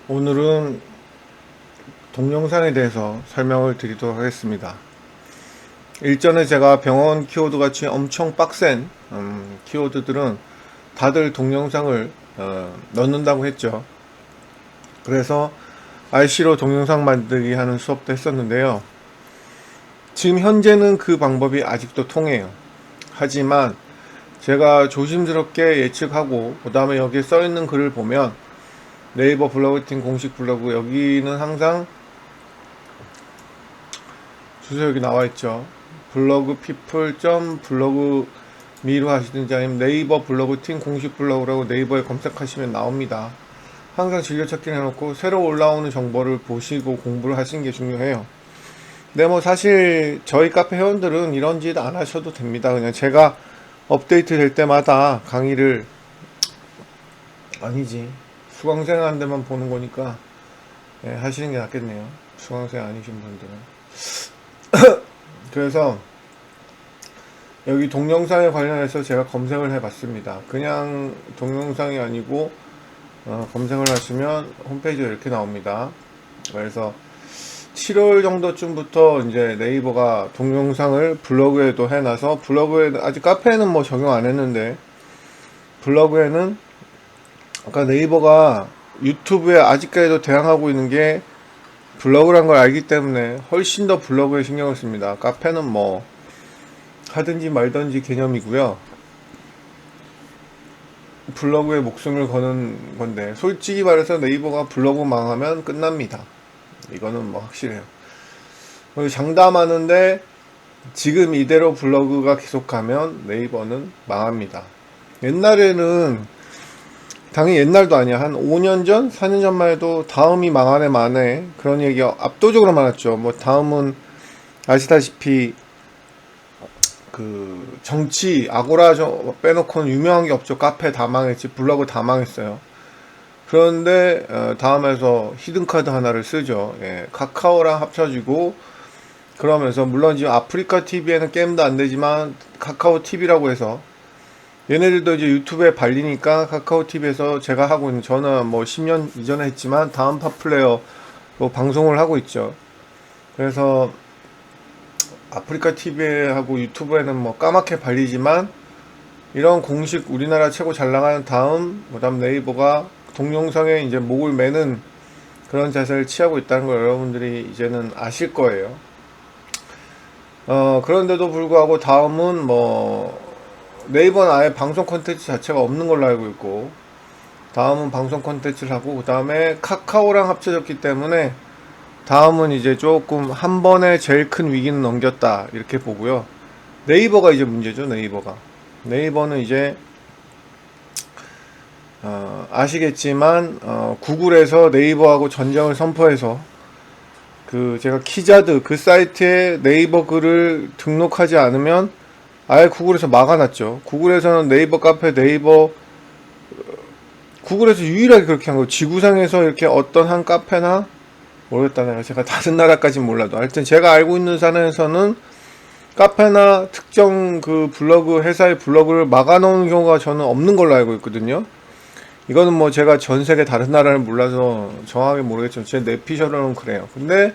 오늘은 동영상에 대해서 설명을 드리도록 하겠습니다. 일전에 제가 병원 키워드 같이 엄청 빡센 키워드들은 다들 동영상을 넣는다고 했죠. 그래서 RC로 동영상 만들기 하는 수업도 했었는데요. 지금 현재는 그 방법이 아직도 통해요. 하지만 제가 조심스럽게 예측하고 그 다음에 여기에 써있는 글을 보면 네이버 블로그팀 공식 블로그, 여기는 항상 주소 여기 나와있죠. 블로그 피플 블로그 미로 하시든지 아니면 네이버 블로그팀 공식 블로그라고 네이버에 검색하시면 나옵니다. 항상 즐겨찾기 해놓고 새로 올라오는 정보를 보시고 공부를 하시는 게 중요해요. 근데 뭐 사실 저희 카페 회원들은 이런 짓 안 하셔도 됩니다. 그냥 제가 업데이트 될 때마다 강의를, 아니지, 수강생 한 데만 보는 거니까 하시는 게 낫겠네요. 수강생 아니신 분들은. 그래서 여기 동영상에 관련해서 제가 검색을 해봤습니다. 그냥 동영상이 아니고 검색을 하시면 홈페이지가 이렇게 나옵니다. 그래서 7월 정도쯤부터 이제 네이버가 동영상을 블로그에도 해놔서, 블로그에 아직 카페에는 뭐 적용 안 했는데 블로그에는, 아까 네이버가 유튜브에 아직까지도 대항하고 있는 게 블로그란 걸 알기 때문에 훨씬 더 블로그에 신경을 씁니다. 카페는 뭐 하든지 말든지 개념이고요. 블로그에 목숨을 거는 건데, 솔직히 말해서 네이버가 블로그 망하면 끝납니다. 이거는 뭐 확실해요. 장담하는데 지금 이대로 블로그가 계속가면 네이버는 망합니다. 옛날에는, 당연히 옛날도 아니야, 한 5년 전, 4년 전만 해도 다음이 망하네 마네 그런 얘기가 압도적으로 많았죠. 뭐 다음은 아시다시피 그 정치 아고라 빼놓고는 유명한 게 없죠. 카페 다 망했지, 블로그 다 망했어요. 그런데 다음에서 히든카드 하나를 쓰죠. 카카오랑 합쳐지고, 그러면서 물론 지금 아프리카 TV에는 게임도 안 되지만 카카오 TV라고 해서 얘네들도 이제 유튜브에 발리니까 카카오 TV에서 제가 하고 있는, 저는 뭐 10년 이전에 했지만 다음 팟플레이어 방송을 하고 있죠. 그래서 아프리카 TV하고 유튜브에는 뭐 까맣게 발리지만, 이런 공식 우리나라 최고 잘 나가는 그다음 네이버가 동영상에 이제 목을 매는 그런 자세를 취하고 있다는 걸 여러분들이 이제는 아실 거예요. 그런데도 불구하고 다음은 뭐 네이버는 아예 방송 콘텐츠 자체가 없는 걸로 알고 있고, 다음은 방송 콘텐츠를 하고, 그 다음에 카카오랑 합쳐졌기 때문에 다음은 이제 조금 한 번에 제일 큰 위기는 넘겼다 이렇게 보고요. 네이버가 이제 문제죠. 네이버는 이제 아시겠지만 구글에서 네이버하고 전쟁을 선포해서, 그 제가 키자드 그 사이트에 네이버 글을 등록하지 않으면 아예 구글에서 막아놨죠. 구글에서는 네이버 카페, 구글에서 유일하게 그렇게 한 거예요. 지구상에서 이렇게 어떤 한 카페나, 모르겠다, 내가 제가 다른 나라까진 몰라도 하여튼 제가 알고 있는 산에서는 카페나 특정 그 블로그 회사의 블로그를 막아놓은 경우가 저는 없는 걸로 알고 있거든요. 이거는 뭐 제가 전 세계 다른 나라를 몰라서 정확하게 모르겠지만 제 내피셜로는 그래요. 근데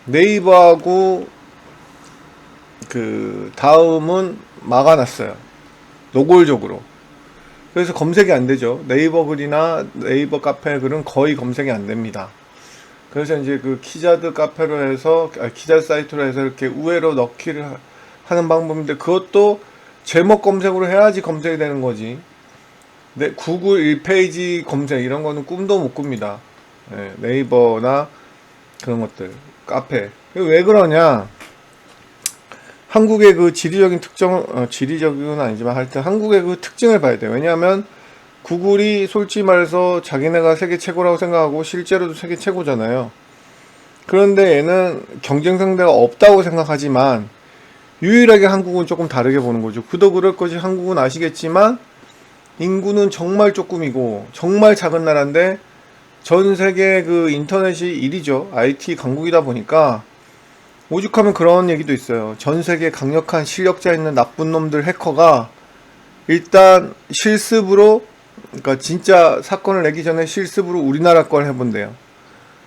네이버하고 그 다음은 막아놨어요. 노골적으로. 그래서 검색이 안 되죠. 네이버 글이나 네이버 카페 글은 거의 검색이 안 됩니다. 그래서 이제 그 키자드 카페로 해서, 키자드 사이트로 해서 이렇게 우회로 넣기를 하는 방법인데, 그것도 제목 검색으로 해야지 검색이 되는 거지. 네, 구글 1페이지 검색 이런 거는 꿈도 못 꿉니다. 네이버나 그런 것들, 카페. 왜 그러냐? 한국의 그 지리적인 지리적인 아니지만 하여튼 한국의 그 특징을 봐야 돼요. 왜냐하면 구글이 솔직히 말해서 자기네가 세계 최고라고 생각하고 실제로도 세계 최고잖아요. 그런데 얘는 경쟁 상대가 없다고 생각하지만 유일하게 한국은 조금 다르게 보는 거죠. 그도 그럴 것이, 한국은 아시겠지만 인구는 정말 조금이고 정말 작은 나라인데 전 세계 그 인터넷이 1위죠. IT 강국이다 보니까, 오죽하면 그런 얘기도 있어요. 전 세계 강력한 실력자 있는 나쁜 놈들 해커가 일단 실습으로 그러니까 진짜 사건을 내기 전에 실습으로 우리나라 걸 해본대요.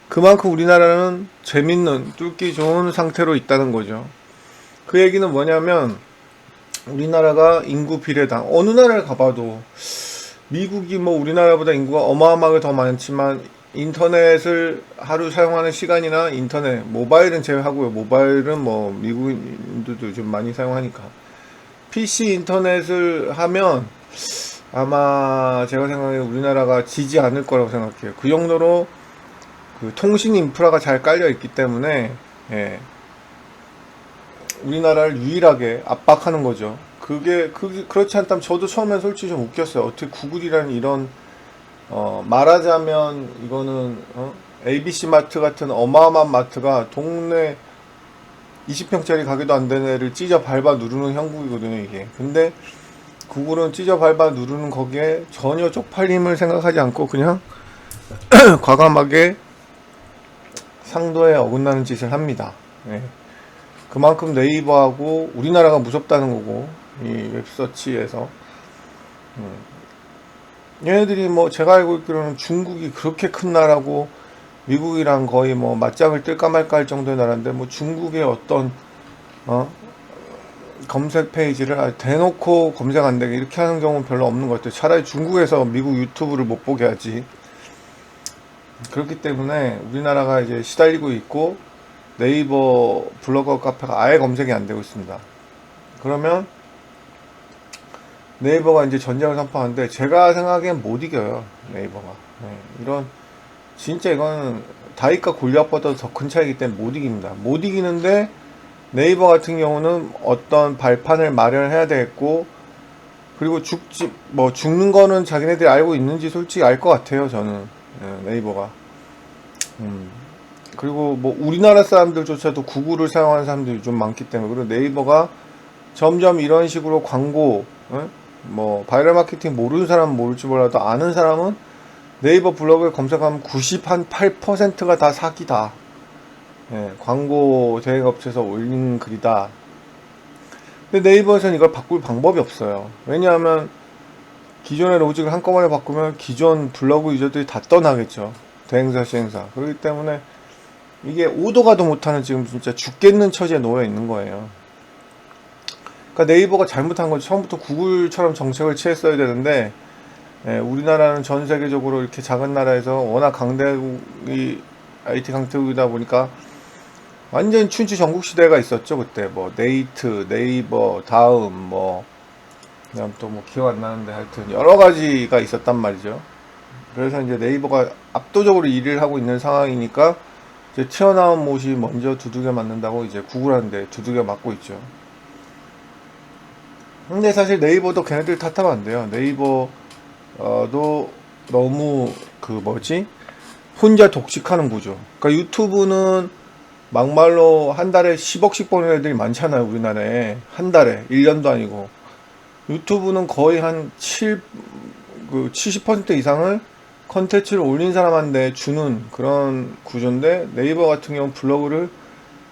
그만큼 우리나라는 재밌는, 뚫기 좋은 상태로 있다는 거죠. 그 얘기는 뭐냐면, 우리나라가 인구 비례당, 어느 나라를 가봐도, 미국이 뭐 우리나라보다 인구가 어마어마하게 더 많지만, 인터넷을 하루 사용하는 시간이나 인터넷, 모바일은 제외하고요. 모바일은 뭐 미국인들도 좀 많이 사용하니까. PC 인터넷을 하면 아마 제가 생각에 우리나라가 지지 않을 거라고 생각해요. 그 정도로 그 통신 인프라가 잘 깔려 있기 때문에, 예, 우리나라를 유일하게 압박하는 거죠. 그렇지 않다면 저도 처음엔 솔직히 좀 웃겼어요. 어떻게 구글이라는 이런, 말하자면 이거는, ABC 마트 같은 어마어마한 마트가 동네 20평짜리 가게도 안 되는 애를 찢어 밟아 누르는 형국이거든요, 이게. 근데 구글은 찢어 밟아 누르는 거기에 전혀 쪽팔림을 생각하지 않고 그냥 과감하게 상도에 어긋나는 짓을 합니다. 예. 그만큼 네이버하고 우리나라가 무섭다는 거고, 이 웹서치에서. 얘네들이 뭐 제가 알고 있기로는 중국이 그렇게 큰 나라고 미국이랑 거의 뭐 맞짱을 뜰까 말까 할 정도의 나라인데, 뭐 중국의 어떤 검색 페이지를 대놓고 검색 안 되게 이렇게 하는 경우는 별로 없는 것 같아요. 차라리 중국에서 미국 유튜브를 못 보게 하지. 그렇기 때문에 우리나라가 이제 시달리고 있고, 네이버 블로거 카페가 아예 검색이 안 되고 있습니다. 그러면 네이버가 이제 전쟁을 선포하는데, 제가 생각엔 못 이겨요, 네이버가. 네, 이런, 진짜 이거는 다이과 골리앗보다 더 큰 차이기 때문에 못 이깁니다. 못 이기는데, 네이버 같은 경우는 어떤 발판을 마련해야 되겠고, 그리고 죽는 거는 자기네들이 알고 있는지 솔직히 알 것 같아요, 저는. 네이버가. 그리고 뭐 우리나라 사람들조차도 구글을 사용하는 사람들이 좀 많기 때문에, 그리고 네이버가 점점 이런 식으로 광고, 뭐 바이럴 마케팅 모르는 사람은 모를지 몰라도 아는 사람은 네이버 블로그에 검색하면 98%가 다 사기다. 예, 광고 대행업체에서 올린 글이다. 근데 네이버에서는 이걸 바꿀 방법이 없어요. 왜냐하면 기존의 로직을 한꺼번에 바꾸면 기존 블로그 유저들이 다 떠나겠죠. 대행사, 시행사. 그렇기 때문에 이게 오도 가도 못하는 지금 진짜 죽겠는 처지에 놓여 있는 거예요. 그러니까 네이버가 잘못한 건 처음부터 구글처럼 정책을 취했어야 되는데, 우리나라는 전 세계적으로 이렇게 작은 나라에서 워낙 강대국이 IT 강대국이다 보니까 완전 춘추 전국 시대가 있었죠. 그때 뭐 네이트, 네이버, 다음, 뭐 그다음 또 뭐 기억 안 나는데 하여튼 여러 가지가 있었단 말이죠. 그래서 이제 네이버가 압도적으로 1위를 하고 있는 상황이니까 이제 튀어나온 못이 먼저 두들겨 맞는다고 이제 구글한테 두들겨 맞고 있죠. 근데 사실 네이버도 걔네들 탓하면 안 돼요. 네이버도 너무 혼자 독식하는 구조. 그러니까 유튜브는 막말로 한 달에 10억씩 버는 애들이 많잖아요, 우리나라에. 한 달에 1년도 아니고. 유튜브는 거의 한 70% 이상을 컨텐츠를 올린 사람한테 주는 그런 구조인데, 네이버 같은 경우 블로그를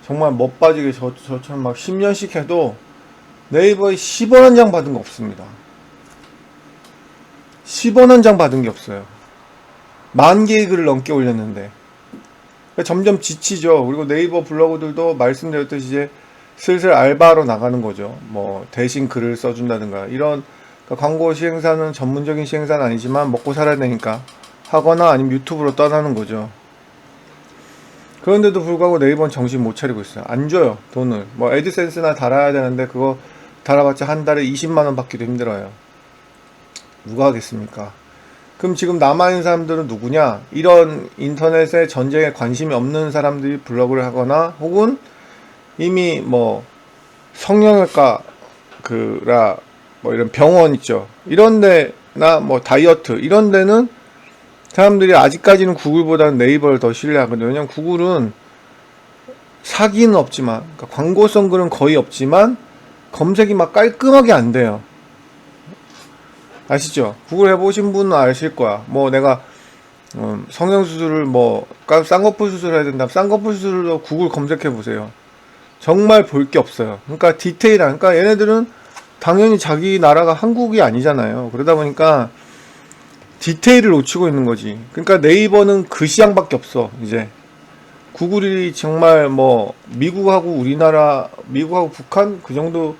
정말 멋빠지게 저처럼 막 10년씩 해도 네이버에 10원 한 장 받은 거 없습니다. 10원 한 장 받은 게 없어요. 10,000개의 글을 넘게 올렸는데. 그러니까 점점 지치죠. 그리고 네이버 블로그들도 말씀드렸듯이 이제 슬슬 알바로 나가는 거죠. 뭐 대신 글을 써준다든가 이런, 그러니까 광고 시행사는 전문적인 시행사는 아니지만 먹고 살아야 되니까 하거나 아니면 유튜브로 떠나는 거죠. 그런데도 불구하고 네이버는 정신 못 차리고 있어요. 안 줘요, 돈을. 뭐 애드센스나 달아야 되는데 그거 달아봤자 한 달에 20만원 받기도 힘들어요. 누가 하겠습니까? 그럼 지금 남아있는 사람들은 누구냐? 이런 인터넷에 전쟁에 관심이 없는 사람들이 블로그를 하거나, 혹은 이미 뭐 성형외과 뭐 이런 병원 있죠. 이런 데나 뭐 다이어트 이런 데는 사람들이 아직까지는 구글보다는 네이버를 더 신뢰하거든요. 왜냐면 구글은 사기는 없지만, 그러니까 광고성 글은 거의 없지만 검색이 막 깔끔하게 안 돼요. 아시죠? 구글 해보신 분은 아실 거야. 뭐 내가 성형수술을 뭐 쌍꺼풀 수술을 해야 된다. 쌍꺼풀 수술도 구글 검색해보세요. 정말 볼 게 없어요. 그러니까 그러니까 얘네들은 당연히 자기 나라가 한국이 아니잖아요. 그러다 보니까 디테일을 놓치고 있는 거지. 그러니까 네이버는 그 시장밖에 없어. 이제 구글이 정말 뭐 미국하고 우리나라, 미국하고 북한 그 정도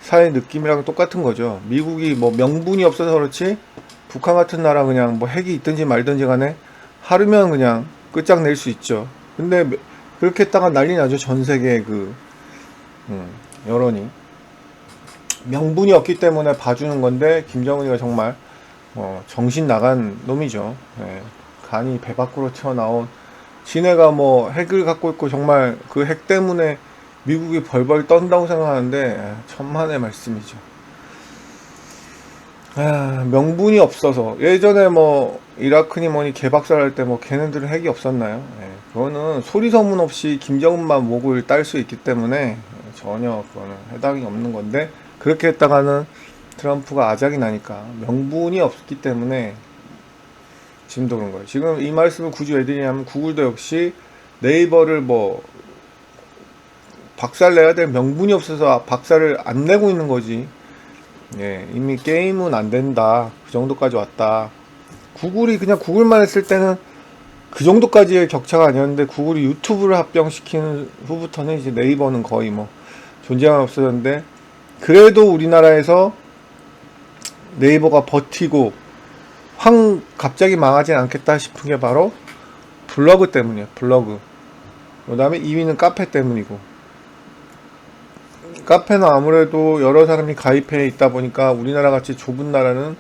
사이 느낌이랑 똑같은 거죠. 미국이 뭐 명분이 없어서 그렇지 북한 같은 나라 그냥 뭐 핵이 있든지 말든지 간에 하루면 그냥 끝장낼 수 있죠. 근데 그렇게 했다가 난리 나죠. 전 세계 그 여론이 명분이 없기 때문에 봐주는 건데 김정은이가 정말 정신 나간 놈이죠. 예. 간이 배 밖으로 튀어나온 지네가 뭐 핵을 갖고 있고 정말 그 핵 때문에 미국이 벌벌 떤다고 생각하는데 천만의 말씀이죠. 명분이 없어서 예전에 뭐 이라크니 뭐니 개박살할 때 뭐 걔네들은 핵이 없었나요? 예. 그거는 소리 소문 없이 김정은만 목을 딸 수 있기 때문에 전혀 그거는 해당이 없는 건데 그렇게 했다가는 트럼프가 아작이 나니까 명분이 없기 때문에 지금도 그런 거예요. 지금 이 말씀을 굳이 왜 드리냐면 구글도 역시 네이버를 뭐 박살 내야 될 명분이 없어서 박살을 안 내고 있는 거지. 예, 이미 게임은 안 된다. 그 정도까지 왔다. 구글이 그냥 구글만 했을 때는 그 정도까지의 격차가 아니었는데 구글이 유튜브를 합병시키는 후부터는 이제 네이버는 거의 뭐 존재감 없어졌는데 그래도 우리나라에서 네이버가 버티고 갑자기 망하진 않겠다 싶은 게 바로 블로그 때문이에요. 블로그. 그 다음에 2위는 카페 때문이고 카페는 아무래도 여러 사람이 가입해 있다 보니까 우리나라 같이 좁은 나라는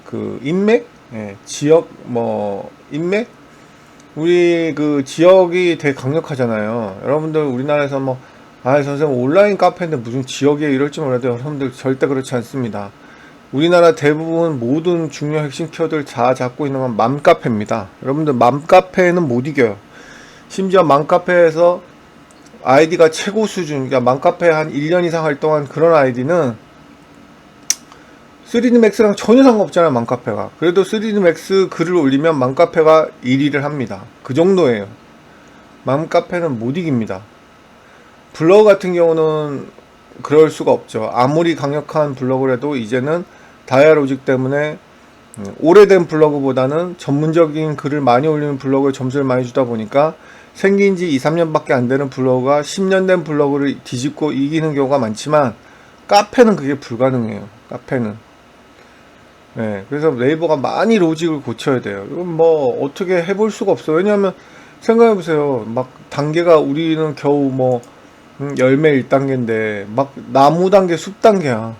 그 인맥? 예, 지역 뭐 인맥? 우리 그 지역이 되게 강력하잖아요. 여러분들 우리나라에서 뭐 선생님 온라인 카페인데 무슨 지역이에요 이럴지 몰라도 여러분들 절대 그렇지 않습니다. 우리나라 대부분 모든 중요 핵심 키워드를 다 잡고 있는 건 맘카페입니다. 여러분들 맘카페는 못 이겨요. 심지어 맘카페에서 아이디가 최고 수준, 그러니까 맘카페 한 1년 이상 활동한 그런 아이디는 3D맥스랑 전혀 상관없잖아요, 맘카페가. 그래도 3D맥스 글을 올리면 맘카페가 1위를 합니다. 그 정도예요. 맘카페는 못 이깁니다. 블로그 같은 경우는 그럴 수가 없죠. 아무리 강력한 블로그라도 이제는 다이아로직 때문에 오래된 블로그보다는 전문적인 글을 많이 올리는 블로그에 점수를 많이 주다 보니까 생긴 지 2, 3년밖에 안 되는 블로그가 10년 된 블로그를 뒤집고 이기는 경우가 많지만 카페는 그게 불가능해요. 카페는. 네, 그래서 네이버가 많이 로직을 고쳐야 돼요. 이건 뭐 어떻게 해볼 수가 없어요. 왜냐하면 생각해보세요. 막 단계가 우리는 겨우 뭐 열매 1단계인데 막 나무 단계 숲 단계야.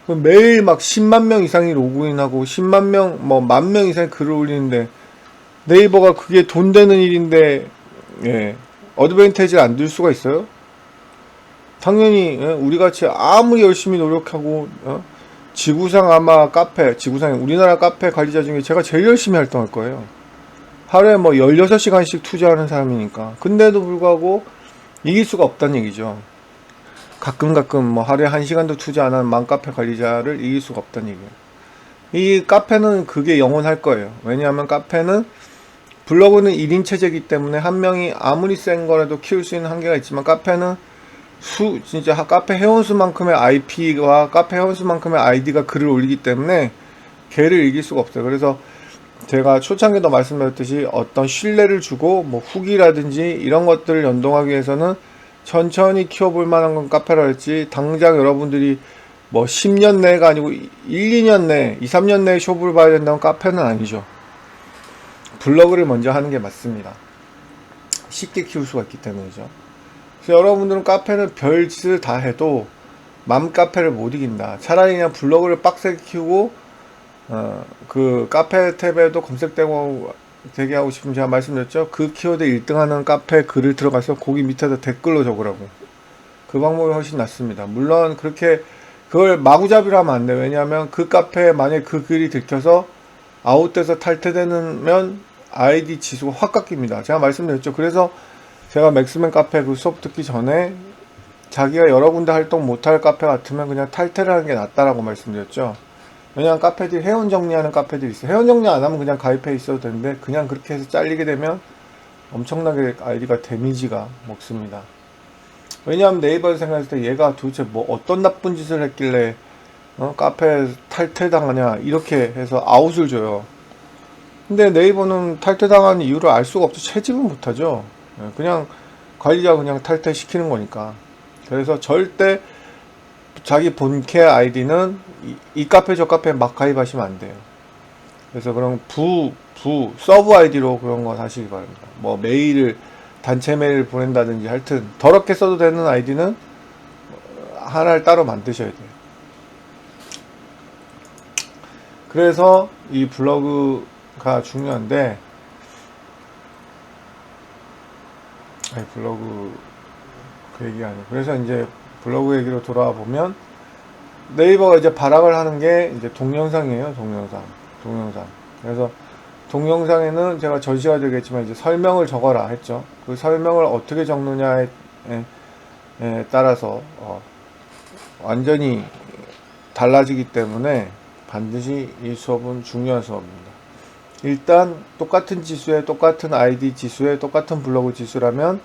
매일 막 10만 명 이상이 로그인하고 10만 명 뭐 만 명 이상이 글을 올리는데 네이버가 그게 돈 되는 일인데 어드밴티지를 안 줄 수가 있어요? 당연히 우리같이 아무리 열심히 노력하고 지구상 아마 지구상에 우리나라 카페 관리자 중에 제가 제일 열심히 활동할 거예요. 하루에 뭐 16시간씩 투자하는 사람이니까. 근데도 불구하고 이길 수가 없다는 얘기죠. 가끔 뭐 하루에 1시간도 투자 안 하는 맘카페 관리자를 이길 수가 없다는 얘기예요. 이 카페는 그게 영원할 거예요. 왜냐하면 카페는 블로그는 1인 체제이기 때문에 한 명이 아무리 센 거라도 키울 수 있는 한계가 있지만 카페는 진짜 카페 회원수만큼의 IP와 카페 회원수만큼의 아이디가 글을 올리기 때문에 걔를 이길 수가 없어요. 그래서 제가 초창기도 말씀드렸듯이 어떤 신뢰를 주고 뭐 후기라든지 이런 것들을 연동하기 위해서는 천천히 키워볼 만한 건 카페라 했지 당장 여러분들이 뭐 10년 내가 아니고 1, 2년 내 2, 3년 내에 쇼부를 봐야 된다면 카페는 아니죠. 블로그를 먼저 하는 게 맞습니다. 쉽게 키울 수가 있기 때문이죠. 그래서 여러분들은 카페는 별짓을 다 해도 맘카페를 못 이긴다. 차라리 그냥 블로그를 빡세게 키우고 그 카페 탭에도 검색되고 되게 하고 싶으면 제가 말씀드렸죠. 그 키워드 1등하는 카페 글을 들어가서 거기 밑에다 댓글로 적으라고. 그 방법이 훨씬 낫습니다. 물론 그렇게 그걸 마구잡이로 하면 안 돼요. 왜냐하면 그 카페에 만약에 그 글이 들켜서 아웃돼서 탈퇴되면 아이디 지수가 확 깎입니다. 제가 말씀드렸죠. 그래서 제가 맥스맨 카페 그 수업 듣기 전에 자기가 여러 군데 활동 못할 카페 같으면 그냥 탈퇴를 하는 게 낫다라고 말씀드렸죠. 왜냐하면 카페들이 회원 정리하는 카페들이 있어요. 회원 정리 안 하면 그냥 가입해 있어도 되는데 그냥 그렇게 해서 잘리게 되면 엄청나게 아이디가 데미지가 먹습니다. 왜냐하면 네이버에서 생각했을 때 얘가 도대체 뭐 어떤 나쁜 짓을 했길래 카페 탈퇴당하냐 이렇게 해서 아웃을 줘요. 근데 네이버는 탈퇴당한 이유를 알 수가 없죠. 채집은 못하죠. 그냥 관리자가 그냥 탈퇴시키는 거니까. 그래서 절대 자기 본캐 아이디는 이 카페 저 카페 막 가입하시면 안 돼요. 그래서 그런 서브 아이디로 그런 거 하시기 바랍니다. 뭐 메일을, 단체 메일을 보낸다든지 하여튼 더럽게 써도 되는 아이디는 하나를 따로 만드셔야 돼요. 그래서 이 블로그가 중요한데, 블로그 그 얘기 아니에요. 그래서 이제 블로그 얘기로 돌아와 보면 네이버가 이제 발악을 하는 게 이제 동영상이에요. 동영상. 그래서 동영상에는 제가 전시가 되겠지만 이제 설명을 적어라 했죠. 그 설명을 어떻게 적느냐에 따라서 완전히 달라지기 때문에 반드시 이 수업은 중요한 수업입니다. 일단 똑같은 지수에 똑같은 아이디 지수에 똑같은 블로그 지수라면,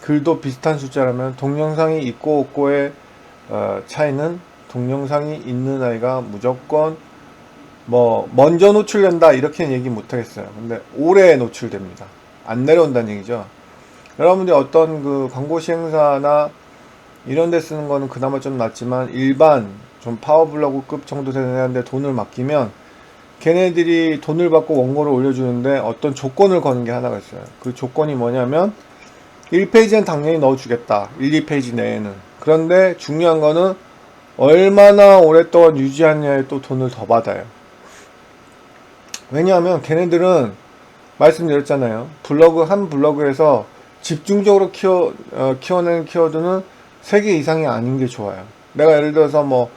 글도 비슷한 숫자라면 동영상이 있고 없고의 차이는 동영상이 있는 아이가 무조건 뭐 먼저 노출된다 이렇게는 얘기 못하겠어요. 근데 오래 노출됩니다. 안 내려온다는 얘기죠. 여러분들이 어떤 그 광고 시행사나 이런 데 쓰는 거는 그나마 좀 낫지만, 일반 좀 파워블로그급 정도 되는 애한테 돈을 맡기면 걔네들이 돈을 받고 원고를 올려주는데 어떤 조건을 거는 게 하나가 있어요. 그 조건이 뭐냐면 1페이지는 당연히 넣어주겠다. 1, 2페이지 내에는. 그런데 중요한 거는 얼마나 오랫동안 유지하느냐에 또 돈을 더 받아요. 왜냐하면 걔네들은 말씀드렸잖아요. 한 블로그에서 집중적으로 키워내는 키워드는 3개 이상이 아닌 게 좋아요. 내가 예를 들어서 뭐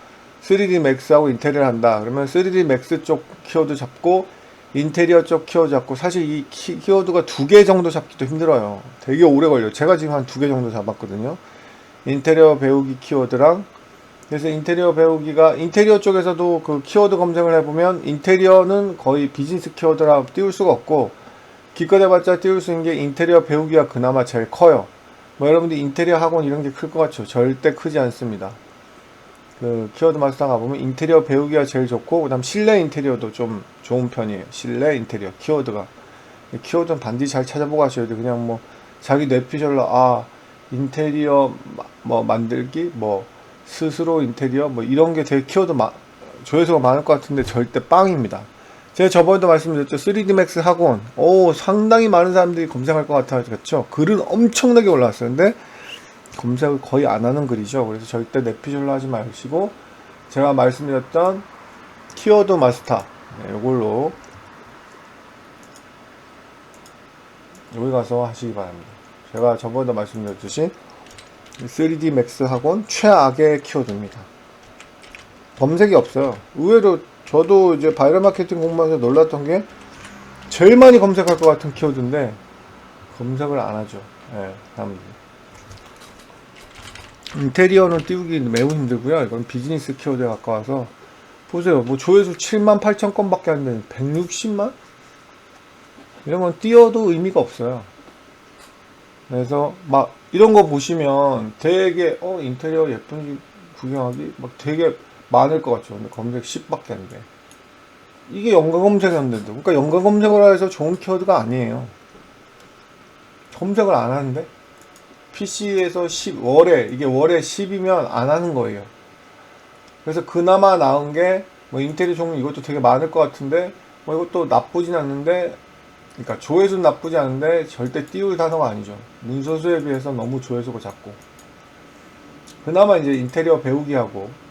3D 맥스하고 인테리어를 한다. 그러면 3D 맥스 쪽 키워드 잡고 인테리어 쪽 키워드 잡고, 사실 이 키워드가 2개 정도 잡기도 힘들어요. 되게 오래 걸려요. 제가 지금 한 2개 정도 잡았거든요. 인테리어 배우기 키워드랑. 그래서 인테리어 쪽에서도 그 키워드 검색을 해보면 인테리어는 거의 비즈니스 키워드라 띄울 수가 없고, 기껏 해봤자 띄울 수 있는 게 인테리어 배우기가 그나마 제일 커요. 뭐 여러분들 인테리어 학원 이런 게 클 것 같죠? 절대 크지 않습니다. 그 키워드 마스터 가보면 인테리어 배우기가 제일 좋고, 그 다음 실내 인테리어도 좀 좋은 편이에요. 실내 인테리어 키워드는 반드시 잘 찾아보고 하셔야 돼요. 그냥 뭐 자기 뇌피셜로 인테리어 뭐 만들기, 뭐 스스로 인테리어 뭐 이런 게 되게 키워드 조회수가 많을 것 같은데 절대 빵입니다. 제가 저번에도 말씀드렸죠. 3D 맥스 학원. 상당히 많은 사람들이 검색할 것 같아요. 그렇죠? 글은 엄청나게 올라왔어요. 근데 검색을 거의 안 하는 글이죠. 그래서 절대 뇌피셜로 하지 마시고, 제가 말씀드렸던 키워드 마스터, 이걸로 여기 가서 하시기 바랍니다. 제가 저번에도 말씀드렸듯이 3D 맥스 학원 최악의 키워드입니다. 검색이 없어요. 의외로 저도 이제 바이럴 마케팅 공부하면서 놀랐던 게, 제일 많이 검색할 것 같은 키워드인데 검색을 안 하죠. 사람들이. 인테리어는 띄우기 매우 힘들고요. 이건 비즈니스 키워드에 가까워서, 보세요. 뭐 조회수 78,000건 밖에 안 되는 160만? 이런 건 띄워도 의미가 없어요. 그래서 막 이런 거 보시면 되게 인테리어 예쁜 집 구경하기 막 되게 많을 것 같죠. 근데 검색 10밖에 안 돼. 이게 연관 검색이었는데, 그러니까 연관 검색을 해서 좋은 키워드가 아니에요. 검색을 안 하는데 PC에서 10 월에 10이면 안 하는 거예요. 그래서 그나마 나은 게 뭐 인테리어 종류, 이것도 되게 많을 것 같은데 뭐 이것도 나쁘진 않는데, 그러니까 조회수는 나쁘지 않은데 절대 띄울 단어가 아니죠. 문서수에 비해서 너무 조회수가 작고. 그나마 이제 인테리어 배우기하고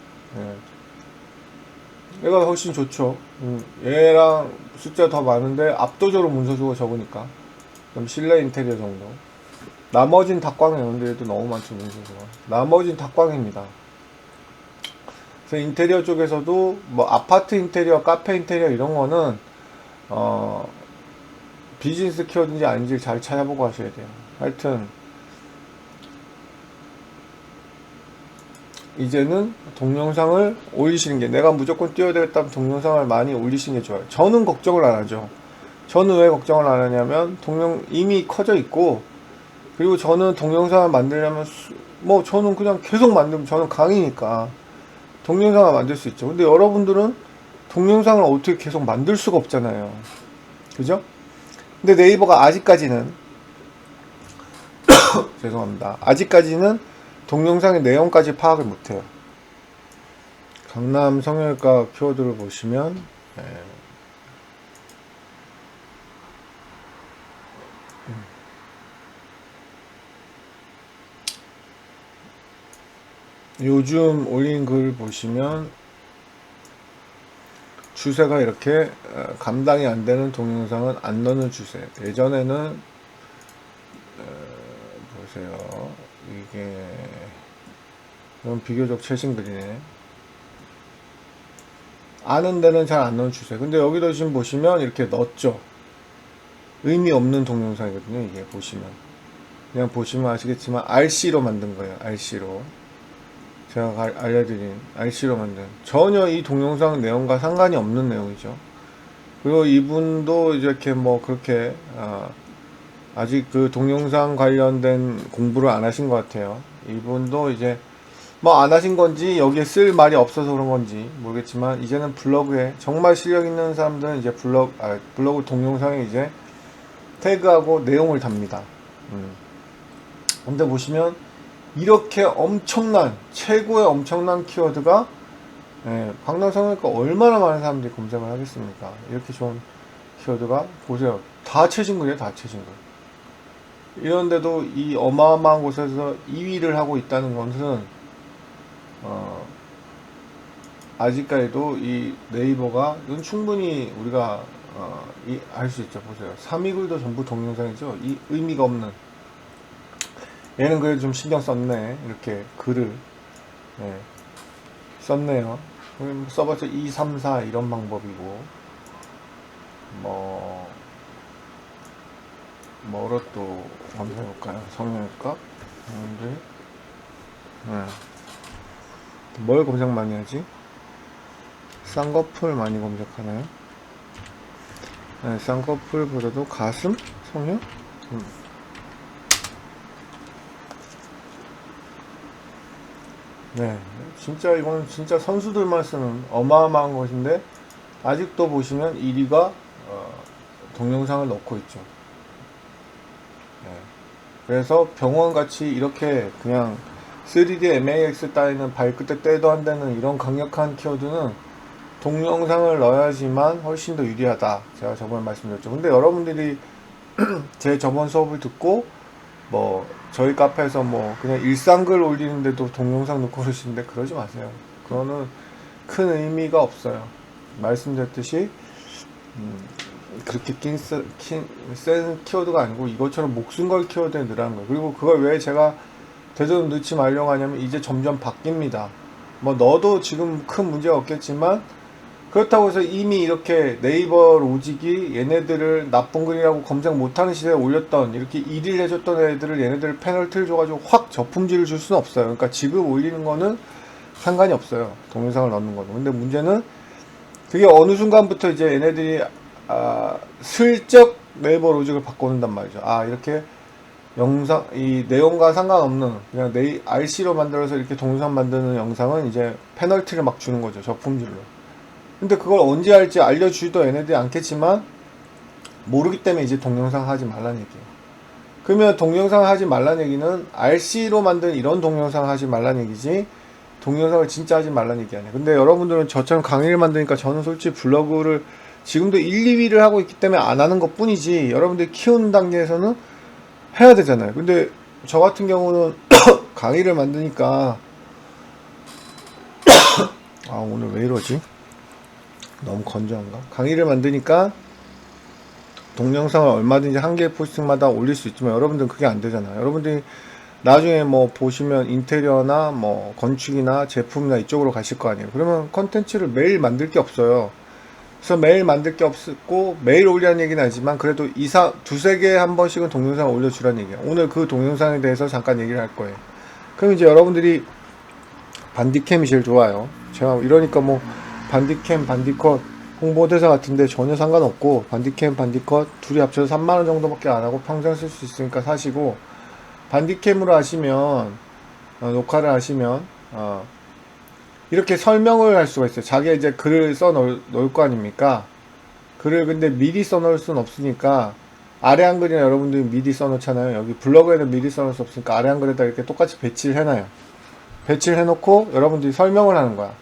얘가 훨씬 좋죠. 얘랑 숫자 더 많은데 압도적으로 문서수가 적으니까. 그럼 실내 인테리어 정도. 나머진 닭광이에요. 근데 얘도 너무 많죠, 문서수가. 나머진 닭광입니다. 그래서 인테리어 쪽에서도 뭐 아파트 인테리어, 카페 인테리어 이런 거는 비즈니스 키워드인지 아닌지 잘 찾아보고 하셔야 돼요. 하여튼 이제는 동영상을 올리시는 게, 내가 무조건 띄워야 되겠다면 동영상을 많이 올리시는 게 좋아요. 저는 걱정을 안 하죠. 저는 왜 걱정을 안 하냐면 이미 커져 있고, 그리고 저는 동영상을 만들려면 뭐 저는 그냥 계속 만들면, 저는 강의니까 동영상을 만들 수 있죠. 근데 여러분들은 동영상을 어떻게 계속 만들 수가 없잖아요. 그죠? 근데 네이버가 아직까지는 죄송합니다. 아직까지는 동영상의 내용까지 파악을 못해요. 강남 성형외과 키워드를 보시면 요즘 올린 글 보시면 추세가 이렇게 감당이 안 되는 동영상은 안 넣는 추세. 예전에는 보세요. 이게 이건 비교적 최신 글이네. 아는 데는 잘 안 넣는 추세. 근데 여기도 지금 보시면 이렇게 넣었죠. 의미 없는 동영상이거든요. 이게 보시면 그냥 보시면 아시겠지만 RC로 만든 거예요. RC로 제가 알려드린 RC로 만든 전혀 이 동영상 내용과 상관이 없는 내용이죠. 그리고 이분도 이렇게 뭐 그렇게 아직 그 동영상 관련된 공부를 안 하신 것 같아요. 이분도 이제 뭐 안 하신 건지 여기에 쓸 말이 없어서 그런 건지 모르겠지만 이제는 블로그에 정말 실력 있는 사람들은 이제 블로그 동영상에 이제 태그하고 내용을 답니다. 근데 보시면 이렇게 엄청난 최고의 엄청난 키워드가 강남 성형외과 얼마나 많은 사람들이 검색을 하겠습니까? 이렇게 좋은 키워드가 보세요. 다 최신글이에요. 다 최신글. 이런데도 이 어마어마한 곳에서 2위를 하고 있다는 것은 아직까지도 이 네이버가 이건 충분히 우리가 알 수 있죠. 보세요. 3위 글도 전부 동영상이죠. 이 의미가 없는 얘는 그래도 좀 신경 썼네. 이렇게 글을 썼네요. 써봤자 2, 3, 4 이런 방법이고 뭐로 또 검색해볼까요? 성형외과? 뭘 검색 많이 하지? 쌍꺼풀 많이 검색하나요? 네, 쌍꺼풀보다도 가슴? 성형? 네, 진짜 이거는 진짜 선수들만 쓰는 어마어마한 것인데 아직도 보시면 1위가 동영상을 넣고 있죠. 네. 그래서 병원같이 이렇게 그냥 3D MAX 따위는 발끝에 떼도 안 되는 이런 강력한 키워드는 동영상을 넣어야지만 훨씬 더 유리하다. 제가 저번에 말씀드렸죠. 근데 여러분들이 제 저번 수업을 듣고 뭐 저희 카페에서 뭐 그냥 일상글 올리는데도 동영상 넣고 그러시는데 그러지 마세요. 그거는 큰 의미가 없어요. 말씀드렸듯이 그렇게 센 키워드가 아니고 이것처럼 목숨 걸 키워드에 넣으라는 거예요. 그리고 그걸 왜 제가 되도록 넣지 말려고 하냐면 이제 점점 바뀝니다. 뭐 넣어도 지금 큰 문제가 없겠지만 그렇다고 해서 이미 이렇게 네이버 로직이 얘네들을 나쁜 글이라고 검색 못하는 시대에 올렸던 이렇게 1위를 해줬던 애들을 얘네들 페널티를 줘가지고 확 저품질을 줄 수는 없어요. 그러니까 지금 올리는 거는 상관이 없어요. 동영상을 넣는 거는. 근데 문제는 그게 어느 순간부터 이제 얘네들이 슬쩍 네이버 로직을 바꿔놓는단 말이죠. 이렇게 영상 이 내용과 상관없는 그냥 RC로 만들어서 이렇게 동영상 만드는 영상은 이제 페널티를 막 주는 거죠. 저품질로. 근데 그걸 언제 할지 알려주지도 얘네들이 않겠지만 모르기 때문에 이제 동영상 하지 말라는 얘기예요. 그러면 동영상 하지 말라는 얘기는 RC로 만든 이런 동영상 하지 말라는 얘기지 동영상을 진짜 하지 말라는 얘기 아니에요. 근데 여러분들은 저처럼 강의를 만드니까 저는 솔직히 블로그를 지금도 1, 2위를 하고 있기 때문에 안 하는 것 뿐이지 여러분들이 키우는 단계에서는 해야 되잖아요. 근데 저 같은 경우는 강의를 만드니까 오늘 왜 이러지? 너무 건조한가? 강의를 만드니까 동영상을 얼마든지 한 개의 포스팅마다 올릴 수 있지만 여러분들은 그게 안 되잖아요. 여러분들이 나중에 뭐 보시면 인테리어나 뭐 건축이나 제품이나 이쪽으로 가실 거 아니에요. 그러면 컨텐츠를 매일 만들 게 없어요. 그래서 매일 만들 게 없고 매일 올리라는 얘기는 아니지만 그래도 두세 개 한 번씩은 동영상을 올려주라는 얘기예요. 오늘 그 동영상에 대해서 잠깐 얘기를 할 거예요. 그럼 이제 여러분들이 반디캠이 제일 좋아요. 제가 이러니까 뭐 반디캠, 반디컷 홍보대사 같은데 전혀 상관없고 반디캠, 반디컷 둘이 합쳐서 3만원 정도밖에 안하고 평생 쓸 수 있으니까 사시고 반디캠으로 하시면 녹화를 하시면 이렇게 설명을 할 수가 있어요. 자기가 이제 글을 써 놓을 거 아닙니까? 글을 근데 미리 써놓을 순 없으니까 아래 한글이나 여러분들이 미리 써놓잖아요. 여기 블로그에는 미리 써놓을 수 없으니까 아래 한글에다 이렇게 똑같이 배치를 해놔요. 배치를 해놓고 여러분들이 설명을 하는 거야.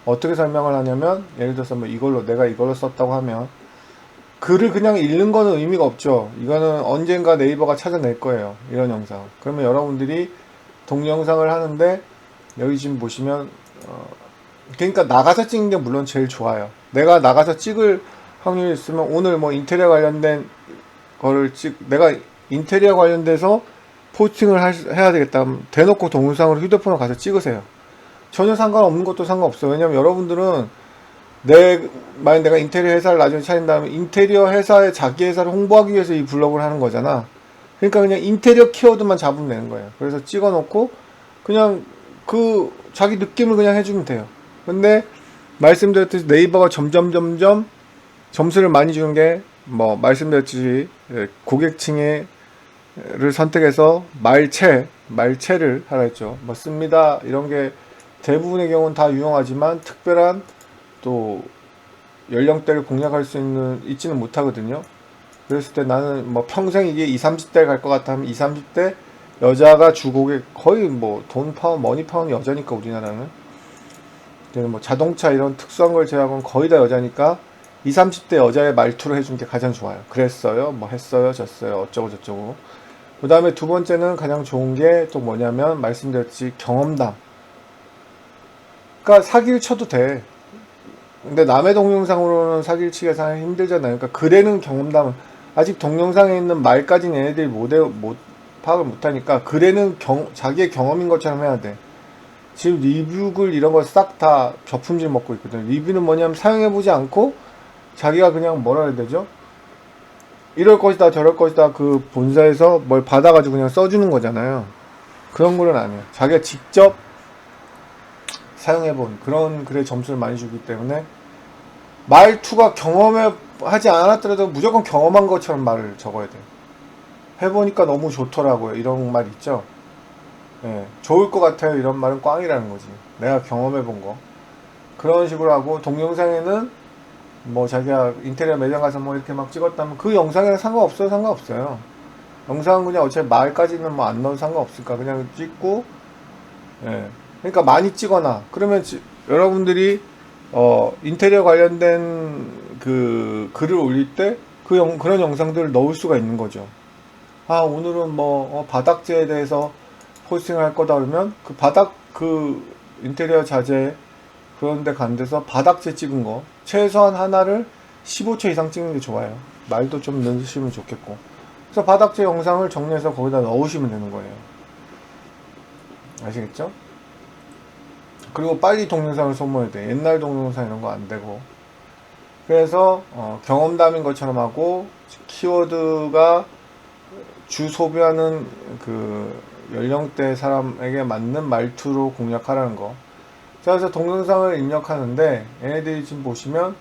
어떻게 설명을 하냐면 예를 들어서 뭐 이걸로 내가 이걸로 썼다고 하면 글을 그냥 읽는 거는 의미가 없죠. 이거는 언젠가 네이버가 찾아낼 거예요. 이런 영상. 그러면 여러분들이 동영상을 하는데 여기 지금 보시면 그러니까 나가서 찍는 게 물론 제일 좋아요. 내가 나가서 찍을 확률이 있으면 오늘 뭐 인테리어 관련된 거를 내가 인테리어 관련돼서 포스팅을 해야 되겠다. 대놓고 동영상으로 휴대폰으로 가서 찍으세요. 전혀 상관없는 것도 상관없어요. 왜냐면 여러분들은 만약 내가 인테리어 회사를 나중에 차린다면 인테리어 회사에 자기 회사를 홍보하기 위해서 이 블로그를 하는 거잖아. 그러니까 그냥 인테리어 키워드만 잡으면 되는 거예요. 그래서 찍어 놓고 그냥 그 자기 느낌을 그냥 해주면 돼요. 근데 말씀드렸듯이 네이버가 점점 점수를 많이 주는 게 뭐 말씀드렸듯이 고객층을 선택해서 말체를 하라 했죠. 뭐 씁니다 이런 게 대부분의 경우는 다 유용하지만 특별한 또 연령대를 공략할 수 있지는 못하거든요. 그랬을 때 나는 뭐 평생 이게 20, 30대 갈 것 같아 하면 20, 30대 여자가 주고객 거의 뭐 돈 파워 머니 파워는 여자니까 우리나라는 뭐 자동차 이런 특수한 걸 제외하고는 거의 다 여자니까 20, 30대 여자의 말투로 해준 게 가장 좋아요. 그랬어요, 뭐 했어요, 졌어요, 어쩌고 저쩌고. 그 다음에 두 번째는 가장 좋은 게 또 뭐냐면 말씀드렸지 경험담. 그러니까 사기를 쳐도 돼. 근데 남의 동영상으로는 사기를 치기가 상당히 힘들잖아요. 그러니까 글에는 경험담은 아직 동영상에 있는 말까지는 얘네들이 파악을 못하니까 글에는 자기의 경험인 것처럼 해야 돼. 지금 리뷰글 이런 거 싹 다 저품질 먹고 있거든. 리뷰는 뭐냐면 사용해보지 않고 자기가 그냥 뭐라 해야 되죠? 이럴 것이다 저럴 것이다 그 본사에서 뭘 받아가지고 그냥 써주는 거잖아요. 그런 거는 아니에요. 자기가 직접 사용해본 그런 글에 점수를 많이 주기 때문에 말투가 하지 않았더라도 무조건 경험한 것처럼 말을 적어야 돼요. 해보니까 너무 좋더라고요. 이런 말 있죠? 예, 좋을 것 같아요. 이런 말은 꽝이라는 거지. 내가 경험해본 거. 그런 식으로 하고 동영상에는 뭐 자기가 인테리어 매장 가서 뭐 이렇게 막 찍었다면 그 영상이랑 상관없어요. 영상은 그냥 어차피 말까지는 뭐 안 넣어도 상관없으니까 그냥 찍고 예. 그러니까 많이 찍어놔. 그러면 여러분들이 인테리어 관련된 그 글을 올릴 때 그런 영상들을 넣을 수가 있는 거죠. 아 오늘은 뭐 바닥재에 대해서 포스팅을 할 거다 그러면 그 인테리어 자재 그런데 간 데서 바닥재 찍은 거 최소한 하나를 15초 이상 찍는 게 좋아요. 말도 좀 넣으시면 좋겠고. 그래서 바닥재 영상을 정리해서 거기다 넣으시면 되는 거예요. 아시겠죠? 그리고 빨리 동영상을 소모해야 돼. 옛날 동영상 이런 거 안 되고. 그래서 경험담인 것처럼 하고 키워드가 주 소비하는 그 연령대 사람에게 맞는 말투로 공략하라는 거. 자, 그래서 동영상을 입력하는데 얘네들이 지금 보시면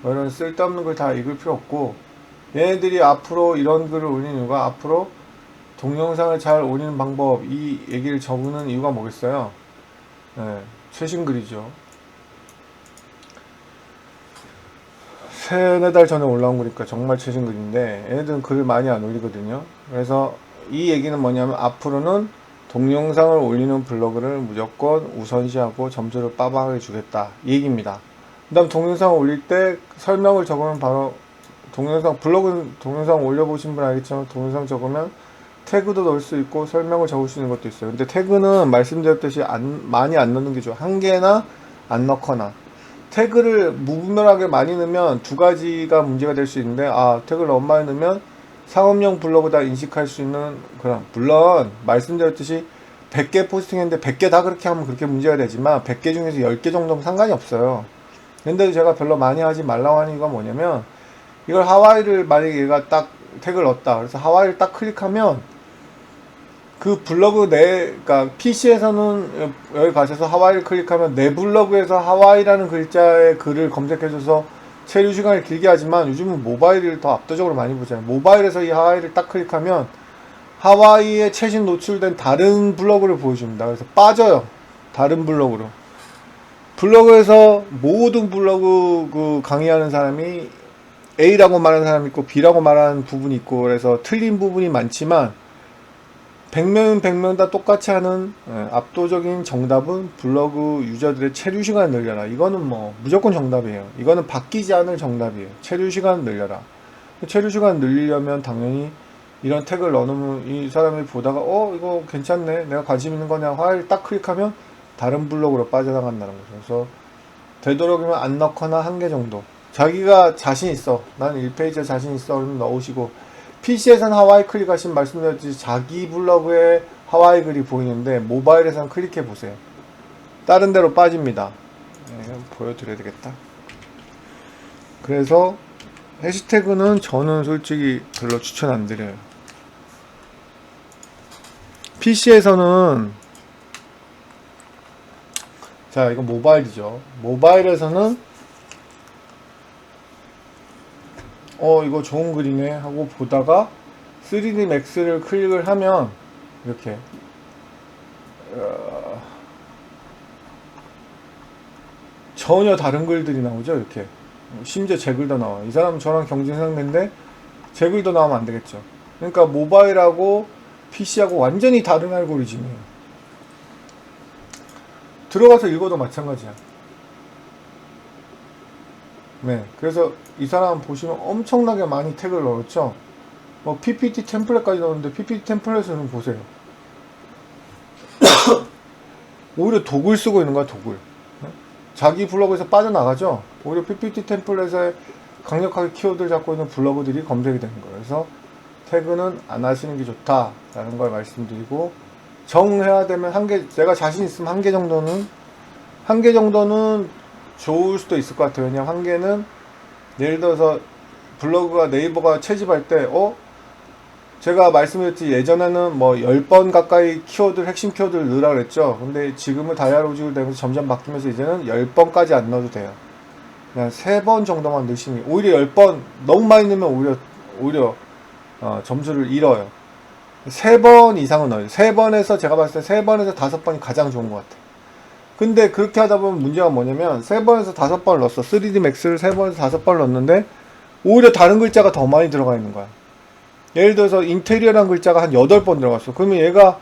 뭐 이런 쓸데없는 걸 다 읽을 필요 없고 얘네들이 앞으로 이런 글을 올리는 이유가 앞으로 동영상을 잘 올리는 방법 이 얘기를 적는 이유가 뭐겠어요? 네, 최신 글이죠. 3-4달 전에 올라온 거니까 정말 최신 글인데 얘네들은 글을 많이 안 올리거든요. 그래서 이 얘기는 뭐냐면 앞으로는 동영상을 올리는 블로그를 무조건 우선시하고 점수를 빠방하게 주겠다 이 얘기입니다. 그 다음 동영상을 올릴 때 설명을 적으면 바로 동영상 올려보신 분 알겠지만 동영상 적으면 태그도 넣을 수 있고 설명을 적을 수 있는 것도 있어요. 근데 태그는 말씀드렸듯이 많이 안 넣는 게 좋아요. 한 개나 안 넣거나. 태그를 무분별하게 많이 넣으면 두 가지가 문제가 될 수 있는데 태그를 너무 많이 넣으면 상업용 블로그다 인식할 수 있는 그런 물론 말씀드렸듯이 100개 포스팅했는데 100개 다 그렇게 하면 그렇게 문제가 되지만 100개 중에서 10개 정도면 상관이 없어요. 근데 제가 별로 많이 하지 말라고 하는 이유가 뭐냐면 이걸 하와이를 만약에 얘가 딱 태그를 넣었다. 그래서 하와이를 딱 클릭하면 그 블로그 그러니까 PC에서는 여기 가셔서 하와이를 클릭하면 내 블로그에서 하와이라는 글자의 글을 검색해줘서 체류 시간을 길게 하지만 요즘은 모바일을 더 압도적으로 많이 보잖아요. 모바일에서 이 하와이를 딱 클릭하면 하와이에 최신 노출된 다른 블로그를 보여줍니다. 그래서 빠져요. 다른 블로그로. 블로그에서 모든 블로그 강의하는 사람이 A라고 말하는 사람이 있고 B라고 말하는 부분이 있고 그래서 틀린 부분이 많지만 100명은 100명 다 똑같이 하는 압도적인 정답은 블로그 유저들의 체류 시간 늘려라. 이거는 뭐 무조건 정답이에요. 이거는 바뀌지 않을 정답이에요. 체류 시간 늘려라. 체류 시간 늘리려면 당연히 이런 태그를 넣어놓으면 이 사람이 보다가 이거 괜찮네, 내가 관심 있는 거냐 화일 딱 클릭하면 다른 블로그로 빠져나간다는 거죠. 그래서 되도록이면 안 넣거나 한 개 정도, 자기가 자신 있어, 난 1페이지에 자신 있어 그러면 넣으시고, PC에서는 하와이 클릭하시면 말씀드렸듯이 자기 블로그에 하와이 글이 보이는데 모바일에서는 클릭해 보세요. 다른 데로 빠집니다. 네, 보여드려야 되겠다. 그래서 해시태그는 저는 솔직히 별로 추천 안 드려요. PC에서는, 자 이거 모바일이죠. 모바일에서는 이거 좋은 글이네 하고 보다가 3D Max를 클릭을 하면 이렇게 전혀 다른 글들이 나오죠. 이렇게 심지어 제 글도 나와. 이 사람은 저랑 경쟁 상대인데 제 글도 나오면 안 되겠죠. 그러니까 모바일하고 PC하고 완전히 다른 알고리즘이에요. 들어가서 읽어도 마찬가지야. 네, 그래서 이 사람 보시면 엄청나게 많이 태그를 넣었죠. 뭐 PPT 템플릿까지 넣었는데 PPT 템플릿을 좀 보세요. 오히려 독을 쓰고 있는 거야, 독을. 자기 블로그에서 빠져나가죠. 오히려 PPT 템플릿에 강력하게 키워드를 잡고 있는 블로그들이 검색이 되는 거예요. 그래서 태그는 안 하시는 게 좋다라는 걸 말씀드리고, 정해야 되면 내가 자신 있으면 한 개 정도는 좋을 수도 있을 것 같아요. 왜냐면 한 개는 예를 들어서 블로그가 네이버가 채집할 때 제가 말씀드렸지, 예전에는 뭐 10번 가까이 핵심 키워드를 넣으라 그랬죠. 근데 지금은 다이아로직으로 되면서 점점 바뀌면서 이제는 10번까지 안 넣어도 돼요. 그냥 3번 정도만 넣으시면, 오히려 10번 너무 많이 넣으면 오히려 점수를 잃어요. 3번 이상은 넣어요. 3번에서 제가 봤을 때 3번에서 5번이 가장 좋은 것 같아요. 근데 그렇게 하다 보면 문제가 뭐냐면 3번에서 5번을 넣었어. 3D Max를 3번에서 5번을 넣었는데 오히려 다른 글자가 더 많이 들어가 있는 거야. 예를 들어서 인테리어라는 글자가 한 8번 들어갔어. 그러면 얘가,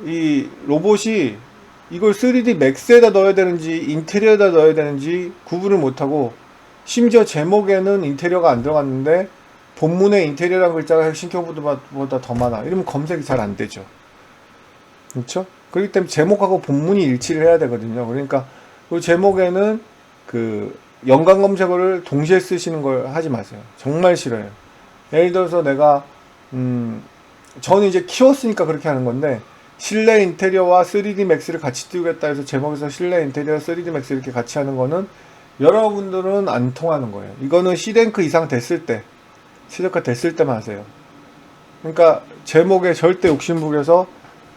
이 로봇이 이걸 3D Max에다 넣어야 되는지 인테리어에다 넣어야 되는지 구분을 못하고, 심지어 제목에는 인테리어가 안 들어갔는데 본문에 인테리어라는 글자가 핵심 키워드보다 더 많아. 이러면 검색이 잘 안 되죠. 그렇죠? 그렇기 때문에 제목하고 본문이 일치를 해야 되거든요. 그러니까 그 제목에는 그 연관 검색어를 동시에 쓰시는 걸 하지 마세요. 정말 싫어요. 예를 들어서 내가 저는 이제 키웠으니까 그렇게 하는 건데, 실내 인테리어와 3D Max를 같이 띄우겠다 해서 제목에서 실내 인테리어 3D Max 이렇게 같이 하는 거는 여러분들은 안 통하는 거예요. 이거는 C랭크 이상 됐을 때, 최저가 됐을 때만 하세요. 그러니까 제목에 절대 욕심부려서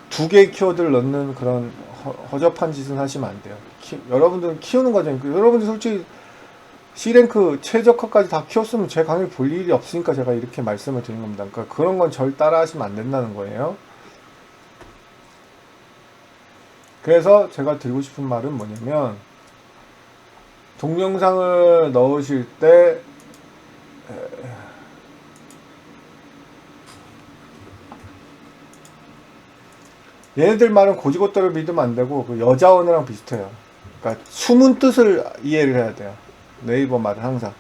2개의 키워드를 넣는 그런 허접한 짓은 하시면 안 돼요. 여러분들은 키우는 거죠. 여러분들 솔직히 C랭크 최저가까지 다 키웠으면 제 강의 볼 일이 없으니까 제가 이렇게 말씀을 드린 겁니다. 그러니까 그런 건 절 따라 하시면 안 된다는 거예요. 그래서 제가 드리고 싶은 말은 뭐냐면, 동영상을 넣으실 때 얘네들 말은 고지고대로 믿으면 안 되고, 그 여자 언어랑 비슷해요. 그러니까 숨은 뜻을 이해를 해야 돼요. 네이버 말은 항상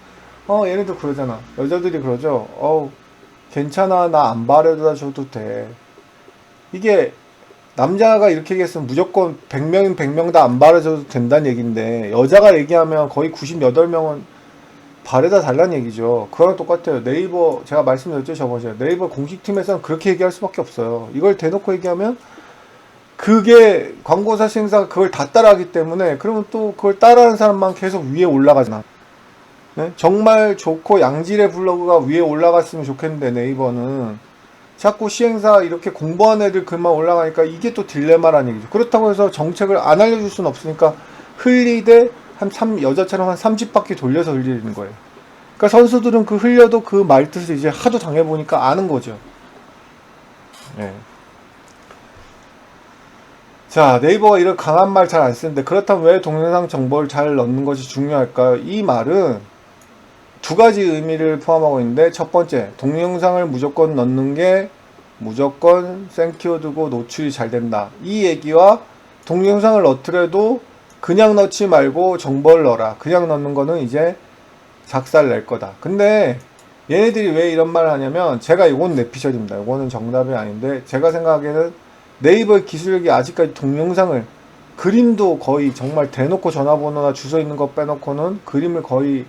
얘네들 그러잖아. 여자들이 그러죠. 괜찮아, 나 안 바래다 줘도 돼. 이게 남자가 이렇게 얘기했으면 무조건 100명인 100명 다 안 바래줘도 된다는 얘기인데, 여자가 얘기하면 거의 98명은 바래다 달라는 얘기죠. 그거랑 똑같아요. 네이버, 제가 말씀드렸죠, 저번에. 네이버 공식팀에서는 그렇게 얘기할 수밖에 없어요. 이걸 대놓고 얘기하면 그게 광고사 시행사가 그걸 다 따라하기 때문에, 그러면 또 그걸 따라하는 사람만 계속 위에 올라가잖아. 네? 정말 좋고 양질의 블로그가 위에 올라갔으면 좋겠는데 네이버는 자꾸 시행사 이렇게 공부한 애들 글만 올라가니까 이게 또 딜레마라는 얘기죠. 그렇다고 해서 정책을 안 알려줄 수는 없으니까 흘리되 여자처럼 한 30바퀴 돌려서 흘리는 거예요. 그러니까 선수들은 그 흘려도 그 말뜻을 이제 하도 당해보니까 아는 거죠. 네. 자, 네이버가 이런 강한 말 잘 안 쓰는데, 그렇다면 왜 동영상 정보를 잘 넣는 것이 중요할까요? 이 말은 두 가지 의미를 포함하고 있는데, 첫 번째, 동영상을 무조건 넣는 게 무조건 생키워드고 노출이 잘 된다. 이 얘기와 동영상을 넣더라도 그냥 넣지 말고 정보를 넣어라. 그냥 넣는 거는 이제 작살 낼 거다. 근데 얘네들이 왜 이런 말을 하냐면, 제가 이건 내피셜입니다. 이거는 정답이 아닌데, 제가 생각하기에는 네이버의 기술력이 아직까지 동영상을, 그림도 거의 정말 대놓고 전화번호나 주소 있는 거 빼놓고는 그림을 거의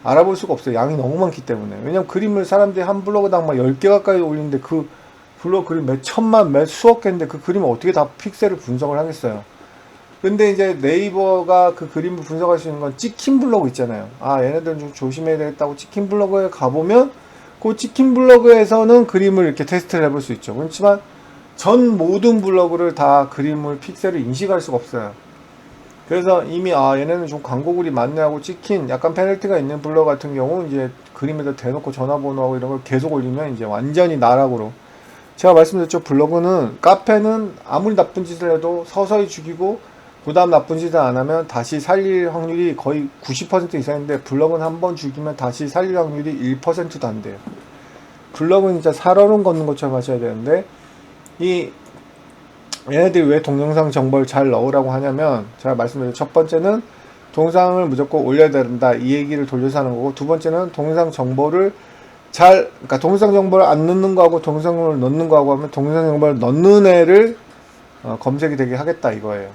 알아볼 수가 없어요. 양이 너무 많기 때문에. 왜냐면 그림을 사람들이 한 블로그당 막 10개 가까이 올리는데, 그 블로그 그림 몇 천만, 몇 수억 개인데 그 그림을 어떻게 다 픽셀을 분석을 하겠어요. 근데 이제 네이버가 그 그림을 분석할 수 있는 건 찍힌 블로그 있잖아요. 아, 얘네들은 좀 조심해야 되겠다고 찍힌 블로그에 가보면 그 찍힌 블로그에서는 그림을 이렇게 테스트를 해볼 수 있죠. 그렇지만 전 모든 블로그를 다 그림을 픽셀을 인식할 수가 없어요. 그래서 이미 아, 얘네는 좀 광고글이 많네 하고 찍힌 약간 페널티가 있는 블로그 같은 경우 이제 그림에다 대놓고 전화번호하고 이런 걸 계속 올리면 이제 완전히 나락으로, 제가 말씀드렸죠. 블로그는, 카페는 아무리 나쁜 짓을 해도 서서히 죽이고 그 다음 나쁜 짓을 안 하면 다시 살릴 확률이 거의 90% 이상인데, 블로그는 한번 죽이면 다시 살릴 확률이 1%도 안 돼요. 블로그는 진짜 살얼음 걷는 것처럼 하셔야 되는데, 얘네들이 왜 동영상 정보를 잘 넣으라고 하냐면, 제가 말씀드린 첫 번째는 동영상을 무조건 올려야 된다, 이 얘기를 돌려서 하는 거고, 두 번째는 동영상 정보를 그러니까 동영상 정보를 안 넣는 거하고 동영상을 넣는 거하고 하면, 동영상 정보를 넣는 애를 검색이 되게 하겠다 이거예요.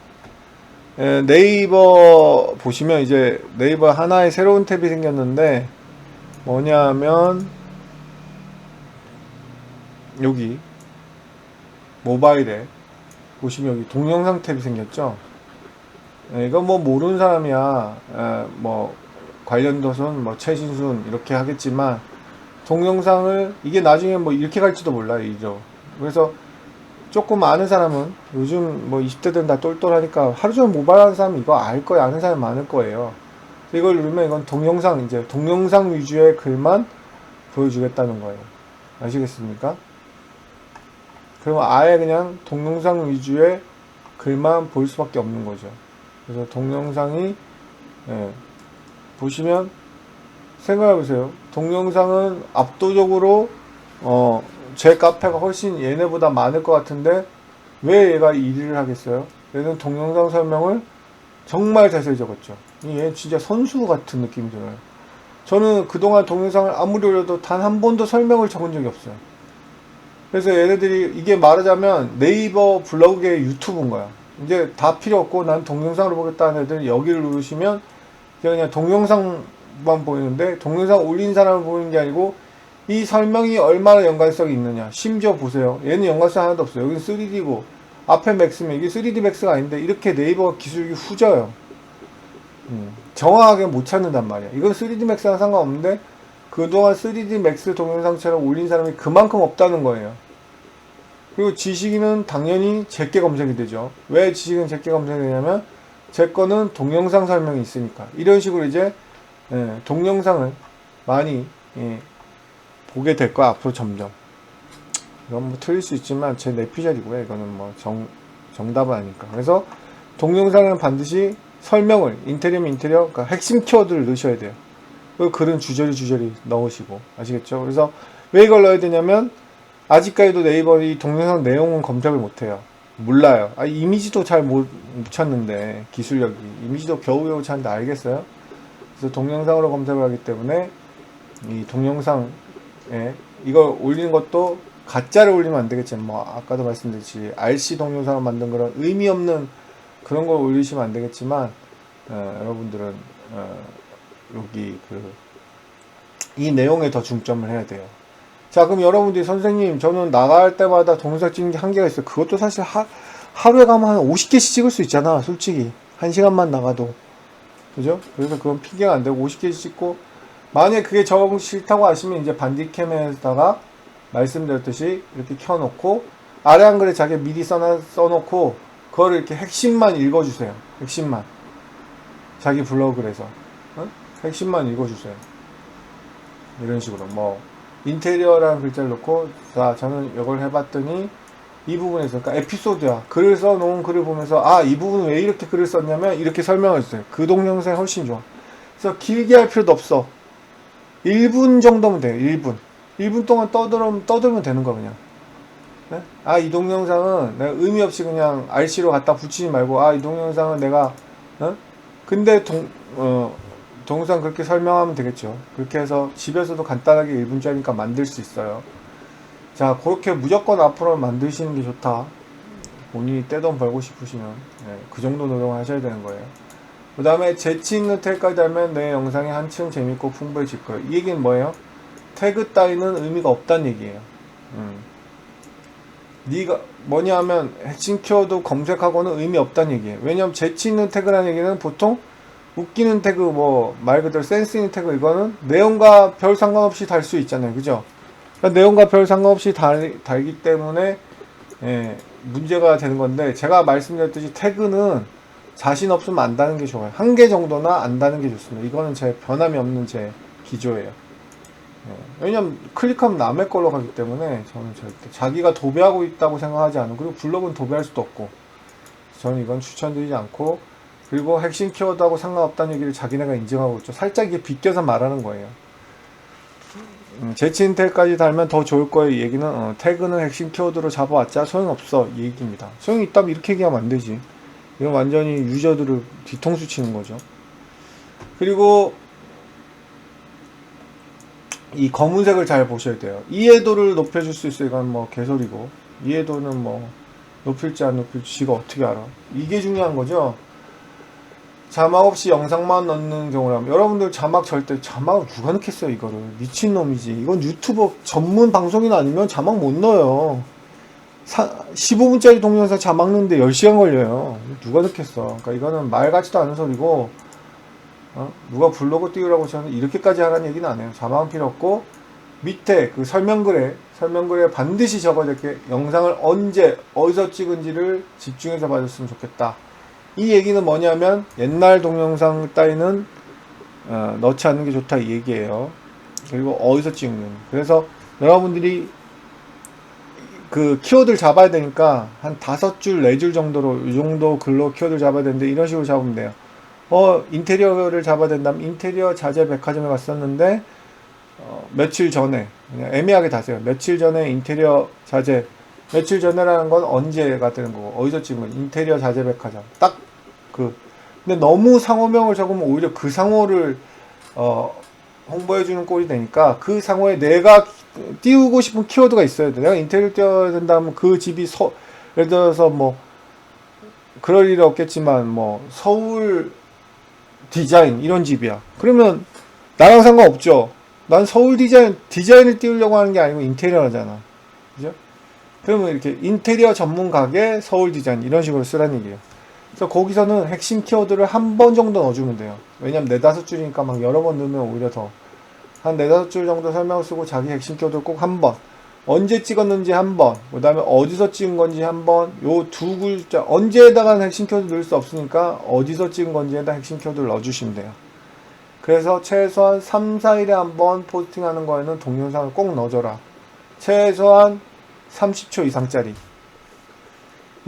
네이버 보시면 이제 네이버 하나의 새로운 탭이 생겼는데, 뭐냐면 여기 모바일에 보시면 여기 동영상 탭이 생겼죠. 이건 뭐 모르는 사람이야 뭐 관련도선 뭐 최신순 이렇게 하겠지만, 동영상을 이게 나중에 뭐 이렇게 갈지도 몰라요. 이죠. 그래서 조금 아는 사람은, 요즘 뭐 20대들은 다 똘똘하니까 하루 종일 모바일 하는 사람은 이거 알 거예요. 아는 사람이 많을 거예요. 이걸 누르면 이건 동영상, 이제 동영상 위주의 글만 보여주겠다는 거예요. 아시겠습니까? 그러면 아예 그냥 동영상 위주의 글만 볼 수밖에 없는 거죠. 그래서 동영상이, 보시면 생각해보세요. 동영상은 압도적으로 제 카페가 훨씬 얘네보다 많을 것 같은데 왜 얘가 1위를 하겠어요? 얘는 동영상 설명을 정말 자세히 적었죠. 얘 진짜 선수 같은 느낌이 들어요. 저는 그동안 동영상을 아무리 올려도 단 한 번도 설명을 적은 적이 없어요. 그래서 얘네들이, 이게 말하자면 네이버 블로그의 유튜브인 거야. 이제 다 필요 없고 난 동영상으로 보겠다는 애들 여기를 누르시면 그냥 동영상만 보이는데, 동영상 올린 사람을 보이는 게 아니고 이 설명이 얼마나 연관성이 있느냐. 심지어 보세요. 얘는 연관성 하나도 없어요. 여기는 3D고 앞에 맥스면 이게 3D 맥스가 아닌데 이렇게 네이버가 기술이 후져요. 정확하게 못 찾는단 말이야. 이건 3D 맥스랑 상관없는데 그동안 3D 맥스 동영상처럼 올린 사람이 그만큼 없다는 거예요. 그리고 지식인은 당연히 제게 검색이 되죠. 왜 지식은 제게 검색이 되냐면 제 거는 동영상 설명이 있으니까. 이런 식으로 이제 동영상을 많이 보게 될 거야, 앞으로 점점. 이건 뭐 틀릴 수 있지만 제 내피셜이고요. 이거는 뭐 정답은 아니니까. 그래서 동영상은 반드시 설명을, 인테리어면 인테리어, 그러니까 핵심 키워드를 넣으셔야 돼요. 그 글은 주저리 넣으시고. 아시겠죠? 그래서 왜 이걸 넣어야 되냐면, 아직까지도 네이버 이 동영상 내용은 검색을 못해요. 몰라요. 이미지도 잘 못 찾는데, 기술력이. 이미지도 겨우겨우 찾는데 알겠어요? 그래서 동영상으로 검색을 하기 때문에 이 동영상에 이걸 올리는 것도 가짜를 올리면 안 되겠지만, 뭐 아까도 말씀드렸지, RC 동영상을 만든 그런 의미 없는 그런 걸 올리시면 안 되겠지만, 여러분들은 여기 이 내용에 더 중점을 해야 돼요. 자, 그럼 여러분들이 선생님, 저는 나갈 때마다 동영상 찍는 게 한계가 있어요. 그것도 사실 하루에 가면 한 50개씩 찍을 수 있잖아, 솔직히. 1시간만 나가도. 그죠? 그래서 그건 핑계가 안 되고 50개씩 찍고, 만약에 그게 정 싫다고 하시면 이제 반디캠에다가 말씀드렸듯이 이렇게 켜놓고 아래 한글에 자기 미리 써놓고 그거를 이렇게 핵심만 읽어주세요. 핵심만. 자기 블로그에서 핵심만 읽어주세요. 이런 식으로 뭐 인테리어라는 글자를 넣고, 자, 저는 이걸 해봤더니 이 부분에서, 그러니까 에피소드야. 글을 써놓은 글을 보면서 이 부분은 왜 이렇게 글을 썼냐면 이렇게 설명을 했어요. 그 동영상이 훨씬 좋아. 그래서 길게 할 필요도 없어. 1분 정도면 돼요. 1분 동안 떠들면 되는 거 그냥. 네? 아, 이 동영상은 내가 의미 없이 그냥 RC로 갖다 붙이지 말고, 아, 이 동영상은 내가, 근데 동영상 그렇게 설명하면 되겠죠. 그렇게 해서 집에서도 간단하게 1분짜리니까 만들 수 있어요. 자, 그렇게 무조건 앞으로 만드시는 게 좋다. 본인이 떼돈 벌고 싶으시면, 그 정도 노력을 하셔야 되는 거예요. 그 다음에 재치 있는 태그까지 달면 내 영상이 한층 재밌고 풍부해질 거예요. 이 얘기는 뭐예요? 태그 따위는 의미가 없다는 얘기예요. 네가 뭐냐 하면 핵심 키워드 검색하고는 의미 없다는 얘기예요. 왜냐면 재치 있는 태그라는 얘기는 보통 웃기는 태그, 뭐 말 그대로 센스 있는 태그, 이거는 내용과 별 상관없이 달 수 있잖아요. 그죠? 그러니까 내용과 별 상관없이 달기 때문에 문제가 되는 건데, 제가 말씀드렸듯이 태그는 자신 없으면 안 다는 게 좋아요. 한 개 정도나 안 다는 게 좋습니다. 이거는 제 변함이 없는 제 기조예요. 왜냐면 클릭하면 남의 걸로 가기 때문에 저는 절대 자기가 도배하고 있다고 생각하지 않고, 그리고 블로그는 도배할 수도 없고, 저는 이건 추천드리지 않고, 그리고 핵심 키워드하고 상관없다는 얘기를 자기네가 인정하고 있죠. 살짝 이게 비껴서 말하는 거예요. 재치 있는 태그까지 달면 더 좋을 거예요. 이 얘기는 태그는 핵심 키워드로 잡아왔자 소용없어, 이 얘기입니다. 소용이 있다면 이렇게 얘기하면 안 되지. 이건 완전히 유저들을 뒤통수 치는 거죠. 그리고 이 검은색을 잘 보셔야 돼요. 이해도를 높여줄 수 있어요. 이건 뭐 개소리고, 이해도는 뭐 높일지 안 높일지 지가 어떻게 알아. 이게 중요한 거죠. 자막 없이 영상만 넣는 경우라면, 여러분들 자막을 누가 넣겠어요. 이거를 미친놈이지. 이건 유튜버 전문 방송이나 아니면 자막 못 넣어요. 15분짜리 동영상 자막 넣는데 10시간 걸려요. 누가 넣겠어. 그러니까 이거는 말 같지도 않은 소리고, 누가 블로그 띄우라고 저는 이렇게까지 하라는 얘기는 안 해요. 자막은 필요 없고, 밑에 그 설명글에 반드시 적어야 될 게, 영상을 언제 어디서 찍은지를 집중해서 봐줬으면 좋겠다. 이 얘기는 뭐냐면 옛날 동영상 따위는 넣지 않는 게 좋다, 이 얘기예요. 그리고 어디서 찍는. 그래서 여러분들이 그 키워드를 잡아야 되니까 한 5줄, 4줄 정도로, 이 정도 글로 키워드를 잡아야 되는데, 이런 식으로 잡으면 돼요. 인테리어를 잡아야 된다면 인테리어 자재 백화점에 갔었는데, 며칠 전에, 그냥 애매하게 다세요. 며칠 전에 인테리어 자재, 며칠 전에라는 건 언제가 되는 거고, 어디서 찍은 거, 인테리어 자재 백화점. 근데 너무 상호명을 적으면 오히려 그 상호를, 홍보해주는 꼴이 되니까, 그 상호에 내가 띄우고 싶은 키워드가 있어야 돼. 내가 인테리어 띄워야 된다면 그 집이 예를 들어서 뭐, 그럴 일은 없겠지만, 뭐, 서울 디자인, 이런 집이야. 그러면 나랑 상관없죠. 난 서울 디자인을 띄우려고 하는 게 아니고 인테리어잖아. 그죠? 그러면 이렇게 인테리어 전문 가게 서울 디자인, 이런 식으로 쓰라는 얘기예요. 그래서 거기서는 핵심 키워드를 한 번 정도 넣어주면 돼요. 왜냐면 4-5줄이니까 막 여러 번 넣으면 오히려 한 4-5줄 정도 설명을 쓰고, 자기 핵심 키워드를 꼭 한 번, 언제 찍었는지 한 번, 그 다음에 어디서 찍은 건지 한 번, 요 2글자, 언제에다가 핵심 키워드 넣을 수 없으니까 어디서 찍은 건지에다 핵심 키워드를 넣어주시면 돼요. 그래서 최소한 3-4일에 한 번 포스팅하는 거에는 동영상을 꼭 넣어줘라. 최소한 30초 이상짜리.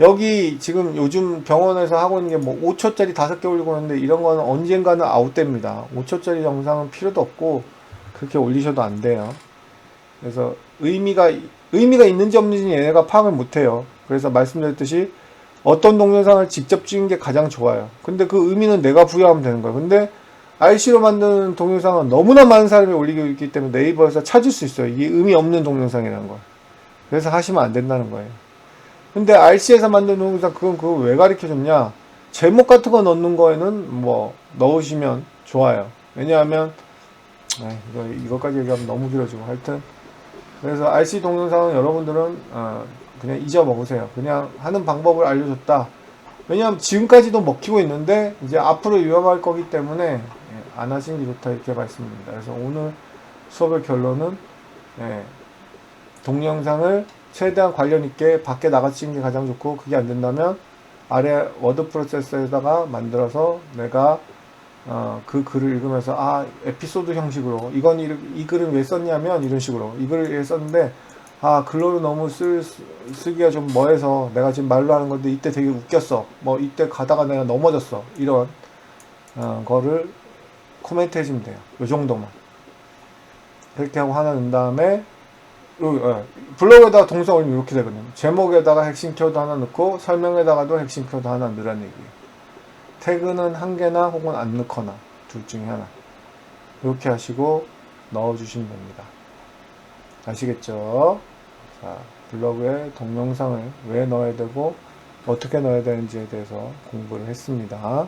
여기 지금 요즘 병원에서 하고 있는 게 뭐 5초짜리 5개 올리고 있는데, 이런 거는 언젠가는 아웃됩니다. 5초짜리 영상은 필요도 없고 그렇게 올리셔도 안 돼요. 그래서 의미가 있는지 없는지 얘네가 파악을 못해요. 그래서 말씀드렸듯이 어떤 동영상을 직접 찍은 게 가장 좋아요. 근데 그 의미는 내가 부여하면 되는 거예요. 근데 RC로 만드는 동영상은 너무나 많은 사람이 올리고 있기 때문에 네이버에서 찾을 수 있어요. 이게 의미 없는 동영상이라는 걸. 그래서 하시면 안 된다는 거예요. 근데 RC에서 만든 동영상, 그거 왜 가르쳐줬냐? 제목 같은 거 넣는 거에는 뭐 넣으시면 좋아요. 왜냐하면 이거까지 얘기하면 너무 길어지고, 하여튼 그래서 RC 동영상은 여러분들은 그냥 잊어먹으세요. 그냥 하는 방법을 알려줬다. 왜냐하면 지금까지도 먹히고 있는데 이제 앞으로 위험할 거기 때문에 안 하시는 게 좋다, 이렇게 말씀드립니다. 그래서 오늘 수업의 결론은, 동영상을 최대한 관련 있게 밖에 나가 찍는 게 가장 좋고, 그게 안 된다면 아래 워드 프로세서에다가 만들어서 내가 그 글을 읽으면서, 에피소드 형식으로, 이 글은 왜 썼냐면 이런 식으로 이 글을 왜 썼는데, 글로를 너무 쓰기가 좀 뭐해서 내가 지금 말로 하는 건데 이때 되게 웃겼어, 뭐 이때 가다가 내가 넘어졌어, 이런 거를 코멘트 해주면 돼요. 요 정도만. 그렇게 하고 하나 넣은 다음에 블로그에다가 동영상 올리면 이렇게 되거든요. 제목에다가 핵심 키워드 하나 넣고 설명에다가도 핵심 키워드 하나 넣으라는 얘기예요. 태그는 한 개나 혹은 안 넣거나 둘 중에 하나. 이렇게 하시고 넣어주시면 됩니다. 아시겠죠? 자, 블로그에 동영상을 왜 넣어야 되고 어떻게 넣어야 되는지에 대해서 공부를 했습니다.